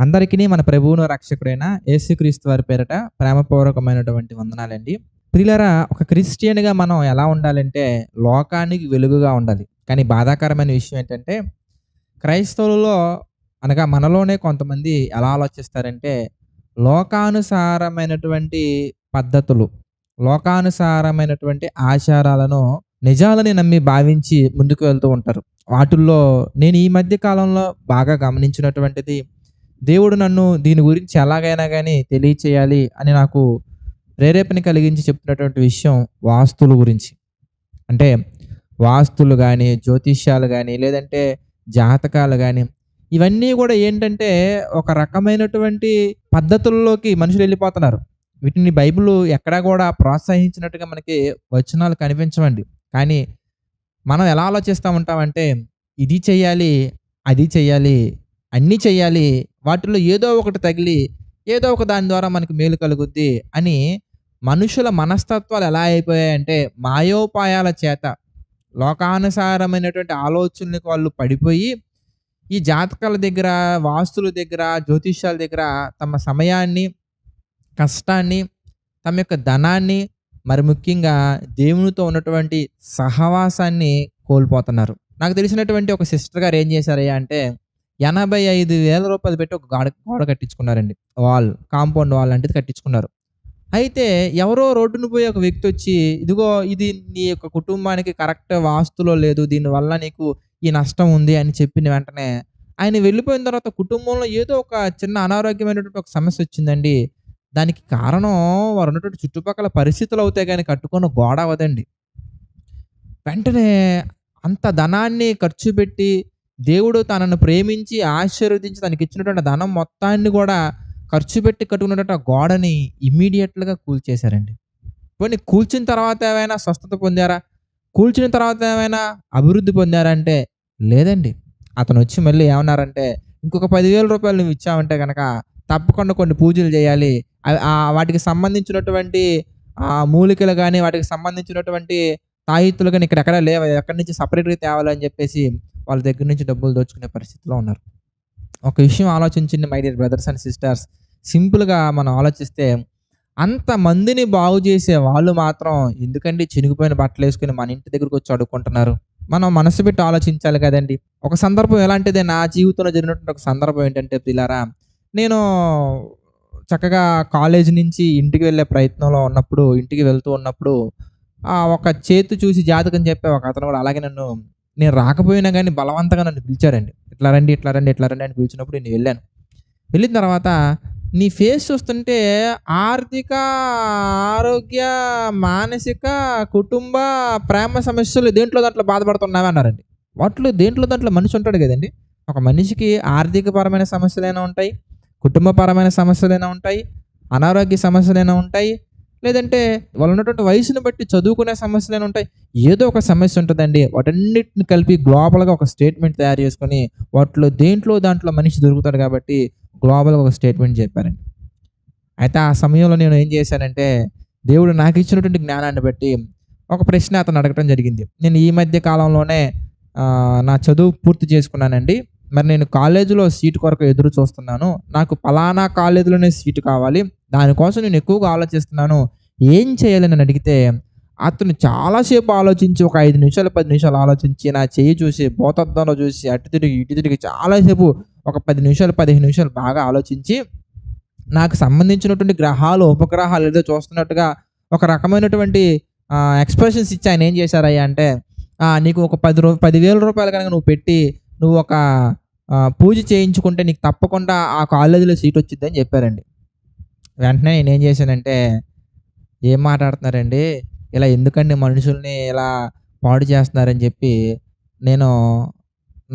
అందరికీ మన ప్రభువును రక్షకుడైన యేసుక్రీస్తు వారి పేరట ప్రేమపూర్వకమైనటువంటి వందనాలండి. ప్రియులారా, ఒక క్రిస్టియన్‌గా మనం ఎలా ఉండాలంటే లోకానికి వెలుగుగా ఉండాలి. కానీ బాధాకరమైన విషయం ఏంటంటే క్రైస్తవులలో అనగా మనలోనే కొంతమంది ఎలా ఆలోచిస్తారంటే లోకానుసారమైనటువంటి పద్ధతులు, లోకానుసారమైనటువంటి ఆచారాలను నిజాలని నమ్మి భావించి ముందుకు వెళ్తూ ఉంటారు. వాటిల్లో నేను ఈ మధ్య కాలంలో బాగా గమనించినటువంటిది, దేవుడు నన్ను దీని గురించి ఎలాగైనా గానీ తెలియచేయాలి అని నాకు ప్రేరేపణ కలిగించి చెప్తున్నటువంటి విషయం వాస్తుల గురించి. అంటే వాస్తులు గానీ, జ్యోతిష్యాలు గానీ, లేదంటే జాతకాలు గానీ, ఇవన్నీ గూడా ఏంటంటే ఒక రకమైనటువంటి పద్ధతుల్లోకి మనుషులు వెళ్ళిపోతున్నారు. వీటిని బైబిలు ఎక్కడా గూడా ప్రోత్సహించినట్టుగా మనకి వచనాలు కనిపించవండి. కానీ మనం ఎలా ఆలోచిస్తా ఉంటామంటే ఇది చెయ్యాలి, అది చెయ్యాలి, అన్నీ చెయ్యాలి, వాటిల్లో ఏదో ఒకటి తగిలి ఏదో ఒక దాని ద్వారా మనకి మేలు కలుగుద్ది అని మనుషుల మనస్తత్వాలు ఎలా అయిపోయాయంటే మాయోపాయాల చేత లోకానుసారమైనటువంటి ఆలోచనలకు వాళ్ళు పడిపోయి ఈ జాతకాల దగ్గర, వాస్తుల దగ్గర, జ్యోతిష్యాల దగ్గర తమ సమయాన్ని, కష్టాన్ని, తమ యొక్క ధనాన్ని, మరి ముఖ్యంగా దేవునితో ఉన్నటువంటి సహవాసాన్ని కోల్పోతున్నారు. నాకు తెలిసినటువంటి ఒక సిస్టర్ గారు ఏం చేశారయ్యా అంటే 85,000 రూపాయలు పెట్టి ఒక గోడ కట్టించుకున్నారండి. కాంపౌండ్ వాల్ లాంటిది కట్టించుకున్నారు. అయితే ఎవరో రోడ్డున పోయే ఒక వ్యక్తి వచ్చి, ఇదిగో ఇది నీ యొక్క కుటుంబానికి కరెక్ట్ వాస్తులో లేదు, దీనివల్ల నీకు ఈ నష్టం ఉంది అని చెప్పిన వెంటనే ఆయన వెళ్ళిపోయిన తర్వాత కుటుంబంలో ఏదో ఒక చిన్న అనారోగ్యమైనటువంటి ఒక సమస్య వచ్చిందండి. దానికి కారణం వారు ఉన్నటువంటి చుట్టుపక్కల పరిస్థితులు అవుతాయి కానీ కట్టుకున్న గోడ అవ్వదండి. వెంటనే అంత ధనాన్ని ఖర్చు పెట్టి దేవుడు తనను ప్రేమించి ఆశీర్వదించి తనకిచ్చినటువంటి ధనం మొత్తాన్ని కూడా ఖర్చు పెట్టి కట్టుకున్నటువంటి ఆ గోడని ఇమ్మీడియట్‌గా కూల్చేశారండి. పోనీ కూల్చిన తర్వాత ఏమైనా స్వస్థత పొందారా? కూల్చిన తర్వాత ఏమైనా అభివృద్ధి పొందారా అంటే లేదండి. అతనొచ్చి మళ్ళీ ఏమన్నారంటే, ఇంకొక 10,000 రూపాయలు నువ్వు ఇచ్చావంటే గనక తప్పకుండా కొన్ని పూజలు చేయాలి. వాటికి సంబంధించినటువంటి మూలికలు గాని, వాటికి సంబంధించినటువంటి తాయెత్తులు గాని ఇక్కడెక్కడ లేవు. ఎక్కడి నుంచి సెపరేట్‌గా తేవాలని చెప్పేసి వాళ్ళ దగ్గర నుంచి డబ్బులు దోచుకునే పరిస్థితిలో ఉన్నారు. ఒక విషయం ఆలోచించండి my dear brothers and sisters. సింపుల్‌గా మనం ఆలోచిస్తే అంతమందిని బాగు చేసే వాళ్ళు మాత్రం ఎందుకండి చినిగిపోయిన బట్టలేసుకొని మన ఇంటి దగ్గరకొచ్చి అడుక్కుంటున్నారు? మనం మనసు పెట్టి ఆలోచించాలి కదండీ! ఒక సందర్భం ఎలాంటిదే నా జీవితంలో జరిగినటువంటి ఒక సందర్భం ఏంటంటే ప్రియులారా, నేను చక్కగా కాలేజీ నుంచి ఇంటికి వెళ్ళే ప్రయత్నంలో ఉన్నప్పుడు, ఇంటికి వెళ్తూ ఉన్నప్పుడు ఒక చేతి చూసి జాతకం చెప్పే ఒక అతను కూడా అలాగే నేను రాకపోయినా గానీ బలవంతంగా నన్ను పిలిచారండి. ఇట్లా రండి, ఇట్లా రండి, ఇట్లా రండి అని పిలిచినప్పుడు నేను వెళ్ళాను. వెళ్ళిన తర్వాత నీ ఫేస్ చూస్తుంటే ఆర్థిక, ఆరోగ్య, మానసిక, కుటుంబ, ప్రేమ సమస్యలు దేంట్లో దాంట్లో బాధపడుతున్నావా అన్నారండి. వాటిలో దేంట్లో దాంట్లో మనిషి ఉంటాడు కదండి. ఒక మనిషికి ఆర్థికపరమైన సమస్యలైనా ఉంటాయి, కుటుంబపరమైన సమస్యలైనా ఉంటాయి, అనారోగ్య సమస్యలైనా ఉంటాయి, లేదంటే వాళ్ళు ఉన్నటువంటి వయసును బట్టి చదువుకునే సమస్యలైనా ఉంటాయి. ఏదో ఒక సమస్య ఉంటుందండి. వాటన్నిటిని కలిపి గ్లోబల్‌గా ఒక స్టేట్మెంట్ తయారు చేసుకొని వాటిలో దేంట్లో దాంట్లో మనిషి దొరుకుతాడు కాబట్టి గ్లోబల్‌గా ఒక స్టేట్మెంట్ చెప్పారండి. అయితే ఆ సమయంలో నేను ఏం చేశానంటే దేవుడు నాకు ఇచ్చినటువంటి జ్ఞానాన్ని బట్టి ఒక ప్రశ్న అతను అడగటం జరిగింది. నేను ఈ మధ్య కాలంలోనే నా చదువు పూర్తి చేసుకున్నానండి. మరి నేను కాలేజీలో సీటు కొరకు ఎదురు చూస్తున్నాను. నాకు పలానా కాలేజీలోనే సీటు కావాలి. దానికోసం నేను ఎక్కువగా ఆలోచిస్తున్నాను. ఏం చేయాలి అని అడిగితే అతను చాలా సేపు ఆలోచించి ఒక 5 నిమిషాలు, 10 నిమిషాలు ఆలోచించి నా చెయ్యి చూసి భూతద్దంలో చూసి అటు తిరిగి, ఇటు తిరిగి చాలా సేపు ఒక 10 నిమిషాలు, 15 నిమిషాలు బాగా ఆలోచించి నాకు సంబంధించినటువంటి గ్రహాలు, ఉపగ్రహాలు ఏదో చూస్తున్నట్టుగా ఒక రకమైనటువంటి ఎక్స్‌ప్రెషన్స్ ఇచ్చి ఆయన ఏం చేశారయ్యా అంటే, నీకు ఒక 10,000 రూపాయలు కనుక నువ్వు పెట్టి నువ్వు ఒక పూజ చేయించుకుంటే నీకు తప్పకుండా ఆ కాలేజీలో సీట్ వచ్చిద్దని చెప్పారండి. వెంటనే నేనేం చేశానంటే, ఏం మాట్లాడుతున్నారండి? ఇలా ఎందుకండి మనుషుల్ని ఇలా పాడు చేస్తున్నారని చెప్పి నేను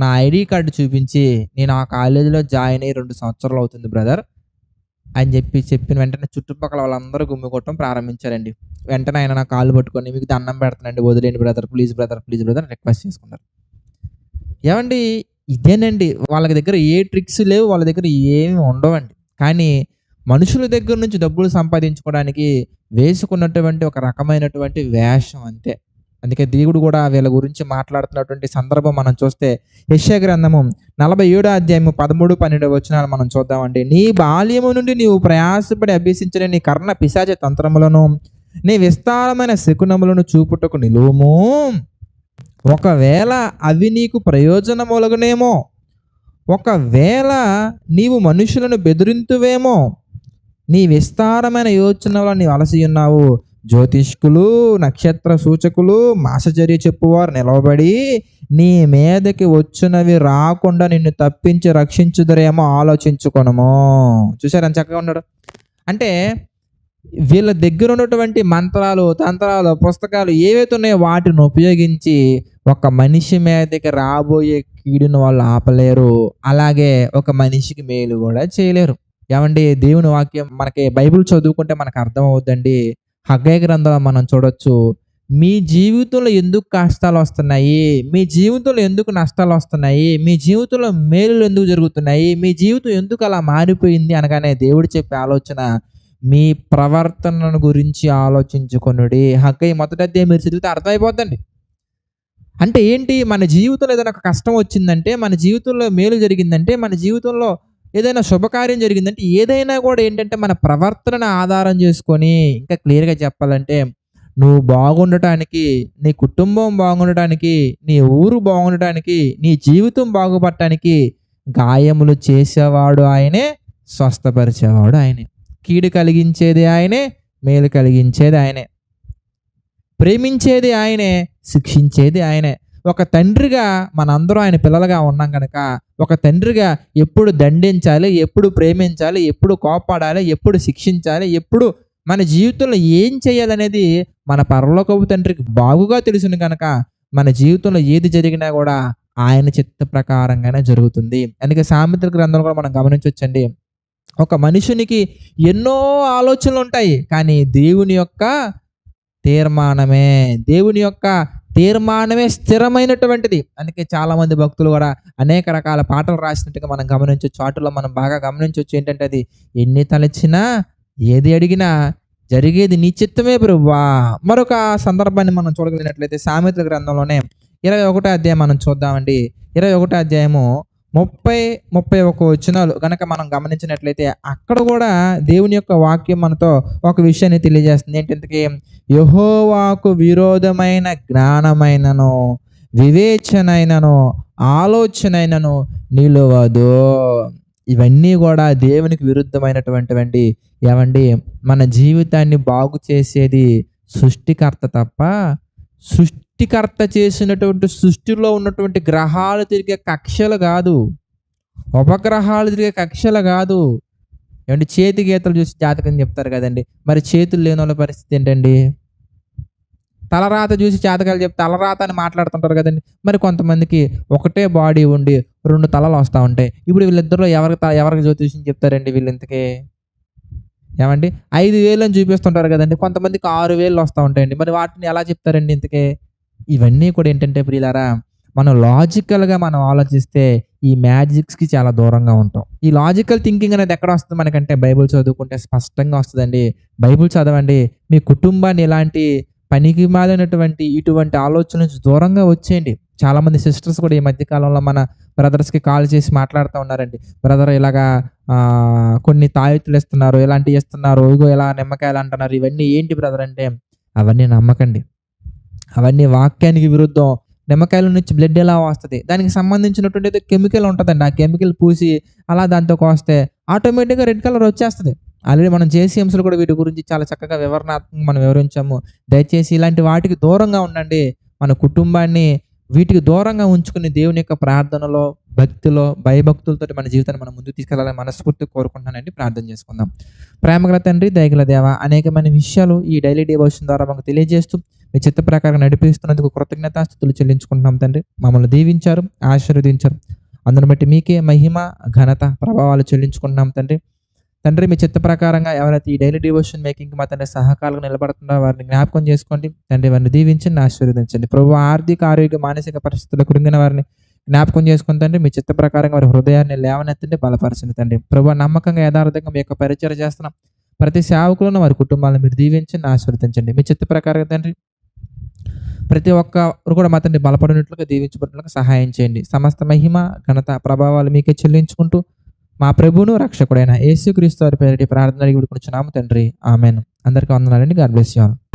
నా ఐడీ కార్డ్ చూపించి, నేను ఆ కాలేజీలో జాయిన్ అయ్యి 2 సంవత్సరాలు అవుతుంది బ్రదర్ అని చెప్పిన వెంటనే చుట్టుపక్కల వాళ్ళందరూ గుమ్మికొట్టడం ప్రారంభించారండి. వెంటనే ఆయన నా కాళ్ళు పట్టుకొని, మీకు దండం పెడతానండి, వదిలేయండి brother, please brother, please brother request చేసుకున్నారు. ఏవండి ఇదేనండి, వాళ్ళ దగ్గర ఏ ట్రిక్స్ లేవు, వాళ్ళ దగ్గర ఏమి ఉండవండి. కానీ మనుషుల దగ్గర నుంచి డబ్బులు సంపాదించుకోవడానికి వేసుకున్నటువంటి ఒక రకమైనటువంటి వేషం అంతే. అందుకే దేవుడు కూడా వీళ్ళ గురించి మాట్లాడుతున్నటువంటి సందర్భం మనం చూస్తే యెషయా గ్రంథము 47 అధ్యాయము 13, 12 వచనాలు మనం చూద్దామండి. నీ బాల్యము నుండి నీవు ప్రయాసపడి అభ్యసించిన నీ కర్ణ పిశాచ తంత్రములను, నీ విస్తారమైన శకునములను చూపుటకు నిలువుము. ఒకవేళ అవి నీకు ప్రయోజనములగునేమో, ఒకవేళ నీవు మనుషులను బెదిరింతువేమో, నీ విస్తారమైన యోచనలో నీవు అలసి ఉన్నావు. జ్యోతిష్కులు, నక్షత్ర సూచకులు, మాసచర్య చెప్పువారు నిలవబడి నీ మీదకి వచ్చినవి రాకుండా నిన్ను తప్పించి రక్షించుదురేమో ఆలోచించుకొనుము. చూసారు ఎంత చక్కగా ఉన్నాడు. అంటే వీళ్ళ దగ్గర ఉన్నటువంటి మంత్రాలు, తంత్రాలు, పుస్తకాలు ఏవైతే ఉన్నాయో వాటిని ఉపయోగించి ఒక మనిషి మీదకి రాబోయే కీడును వాళ్ళు ఆపలేరు. అలాగే ఒక మనిషికి మేలు కూడా చేయలేరు. ఏమండి, దేవుని వాక్యం మనకి బైబిల్ చదువుకుంటే మనకు అర్థం అవుద్దండి. హగ్గయి గ్రంథంలో మనం చూడొచ్చు, మీ జీవితంలో ఎందుకు కష్టాలు వస్తున్నాయి, మీ జీవితంలో ఎందుకు నష్టాలు వస్తున్నాయి, మీ జీవితంలో మేలులు ఎందుకు జరుగుతున్నాయి, మీ జీవితం ఎందుకు అలా మారిపోయింది అనగానే దేవుడు చెప్పే ఆలోచన, మీ ప్రవర్తనను గురించి ఆలోచించుకొనుడి. హగ్గయి మొదటి అధ్యాయం మీరు చదివితే అర్థమైపోద్దండి. అంటే ఏంటి, మన జీవితంలో ఏదైనా ఒక కష్టం వచ్చిందంటే, మన జీవితంలో మేలు జరిగిందంటే, మన జీవితంలో ఏదైనా శుభకార్యం జరిగిందంటే, ఏదైనా కూడా ఏంటంటే మన ప్రవర్తనను ఆధారం చేసుకొని, ఇంకా క్లియర్గా చెప్పాలంటే నువ్వు బాగుండటానికి, నీ కుటుంబం బాగుండటానికి, నీ ఊరు బాగుండటానికి, నీ జీవితం బాగుపడటానికి గాయములు చేసేవాడు ఆయనే, స్వస్థపరిచేవాడు ఆయనే, కీడు కలిగించేది ఆయనే, మేలు కలిగించేది ఆయనే, ప్రేమించేది ఆయనే, శిక్షించేది ఆయనే. ఒక తండ్రిగా మనందరం ఆయన పిల్లలుగా ఉన్నాం కనుక, ఒక తండ్రిగా ఎప్పుడు దండించాలి, ఎప్పుడు ప్రేమించాలి, ఎప్పుడు కోపాడాలి, ఎప్పుడు శిక్షించాలి, ఎప్పుడు మన జీవితంలో ఏం చేయాలనేది మన పరలోకపు తండ్రికి బాగుగా తెలుసును కనుక, మన జీవితంలో ఏది జరిగినా కూడా ఆయన చిత్త ప్రకారంగానే జరుగుతుంది. అందుకే సామెతల గ్రంథంలో కూడా మనం గమనించవచ్చండి, ఒక మనుషునికి ఎన్నో ఆలోచనలు ఉంటాయి, కానీ దేవుని యొక్క తీర్మానమే స్థిరమైనటువంటిది. అందుకే చాలా మంది భక్తులు కూడా అనేక రకాల పాటలు రాసినట్టుగా మనం గమనించవచ్చు. వాటిలో మనం బాగా గమనించవచ్చు ఏంటంటే, అది ఎన్ని తలచినా, ఏది అడిగినా జరిగేది నీ చిత్తమే ప్రభువా. మరొక సందర్భాన్ని మనం చూడగలిగినట్లయితే సామెతల గ్రంథంలోనే 21 అధ్యాయం మనం చూద్దామండి. 21 అధ్యాయము 30-31 వచనాలు గనక మనం గమనించినట్లయితే, అక్కడ కూడా దేవుని యొక్క వాక్యం మనతో ఒక విషయాన్ని తెలియజేస్తుంది. ఏంటంటే, యెహోవాకు విరోధమైన జ్ఞానమైనను, వివేచనైనను, ఆలోచనైనను నిలువదు. ఇవన్నీ కూడా దేవునికి విరుద్ధమైనటువంటివండి. ఏమండి, మన జీవితాన్ని బాగు చేసేది సృష్టికర్త తప్ప, సృష్టికర్త చేసినటువంటి సృష్టిలో ఉన్నటువంటి గ్రహాలు తిరిగే కక్షలు కాదు, ఉపగ్రహాలు తిరిగే కక్షలు కాదు. ఏమంటే, చేతి గీతలు చూసి జాతకం చెప్తారు కదండి, మరి చేతులు లేని వాళ్ళ పరిస్థితి ఏంటండి? తలరాత చూసి జాతకాలు చెప్తే తలరాత అని మాట్లాడుతుంటారు కదండి. మరి కొంతమందికి ఒకటే బాడీ ఉండి 2 తలలు వస్తూ ఉంటాయి. ఇప్పుడు వీళ్ళిద్దరిలో ఎవరికి జ్యోతిష్యం చెప్తారండి వీళ్ళు ఇంతకీ? ఏమండి, 5,000 అని చూపిస్తుంటారు కదండి, కొంతమందికి 6,000 వస్తూ ఉంటాయండి. మరి వాటిని ఎలా చెప్తారండి ఇంతకీ? ఇవన్నీ కూడా ఏంటంటే ప్రియులారా, మనం లాజికల్గా మనం ఆలోచిస్తే ఈ మ్యాజిక్స్కి చాలా దూరంగా ఉంటాం. ఈ లాజికల్ థింకింగ్ అనేది ఎక్కడ వస్తుంది మనకంటే, బైబిల్ చదువుకుంటే స్పష్టంగా వస్తుందండి. బైబిల్ చదవండి, మీ కుటుంబాన్ని ఇలాంటి పనికి మాలినటువంటి ఇటువంటి ఆలోచన నుంచి దూరంగా వచ్చేయండి. చాలామంది సిస్టర్స్ కూడా ఈ మధ్యకాలంలో మన బ్రదర్స్కి కాల్ చేసి మాట్లాడుతూ ఉన్నారండి, బ్రదర్ ఇలాగా కొన్ని తాయెత్తులు ఇస్తున్నారు, ఇలాంటివి ఇస్తున్నారు, ఇగో ఇలా నిమ్మకాయలు అంటున్నారు, ఇవన్నీ ఏంటి బ్రదర్ అంటే, అవన్నీ నమ్మకండి, అవన్నీ వాక్యానికి విరుద్ధం. నిమ్మకాయల నుంచి బ్లడ్ ఎలా వస్తుంది, దానికి సంబంధించినటువంటి కెమికల్ ఉంటుందండి, ఆ కెమికల్ పూసి అలా దాంతో కోస్తే ఆటోమేటిక్గా రెడ్ కలర్ వచ్చేస్తుంది. ఆల్రెడీ మనం జేసీఎంస్లో కూడా వీటి గురించి చాలా చక్కగా వివరణాత్మకంగా మనం వివరించాము. దయచేసి ఇలాంటి వాటికి దూరంగా ఉండండి. మన కుటుంబాన్ని వీటికి దూరంగా ఉంచుకుని దేవుని యొక్క ప్రార్థనలో, భక్తిలో, భయభక్తులతో మన జీవితాన్ని మనం ముందుకు తీసుకెళ్లాలని మనస్ఫూర్తిగా కోరుకుంటున్నానండి. ప్రార్థన చేసుకుందాం. ప్రేమగల తండ్రి, దయగల దేవ, అనేకమైన విషయాలు ఈ డైలీ డివోషన్ ద్వారా మాకు తెలియజేస్తూ మీ చిత్త ప్రకారం నడిపిస్తున్నందుకు కృతజ్ఞతాస్తుతులు చెల్లించుకుంటున్నాం తండ్రి. మమ్మల్ని దీవించారు, ఆశీర్వదించారు. అందును బట్టి మీకే మహిమ, ఘనత, ప్రభావాలు చెల్లించుకుంటున్నాం తండ్రి. తండ్రి, మీ చిత్త ప్రకారంగా ఎవరైతే ఈ డైలీ డివోషన్ మేకింగ్ మా తండ్రి సహకారులుగా నిలబడుతున్నారో వారిని జ్ఞాపకం చేసుకోండి తండ్రి. వారిని దీవించండి, ఆశీర్వదించండి ప్రభు. ఆర్థిక, ఆరోగ్య, మానసిక పరిస్థితుల్లో కృంగిన వారిని జ్ఞాపకం చేసుకుని తండ్రి, మీ చిత్త ప్రకారంగా వారి హృదయాన్ని లేవనెత్తండి, బలపరచండి తండ్రి. ప్రభు, నమ్మకంగా యథార్థంగా మీ యొక్క పరిచయం చేస్తున్నాం ప్రతి సేవకులను, వారి కుటుంబాలను మీరు దీవించండి, ఆశీర్వదించండి. మీ చిత్త ప్రకారంగా తండ్రి ప్రతి ఒక్కరు కూడా మా తండ్రి బలపడినట్లుగా, దీవించబడినట్లుగా సహాయం చేయండి. సమస్త మహిమ, ఘనత, ప్రభావాలు మీకే చెల్లించుకుంటూ మా ప్రభువును, రక్షకుడైన యేసుక్రీస్తు వారి పేరిట ప్రార్థన అడిగి వేడుకొనుచున్నాము తండ్రి. ఆమేన్. అందరికీ వందనాలండి. God bless you all.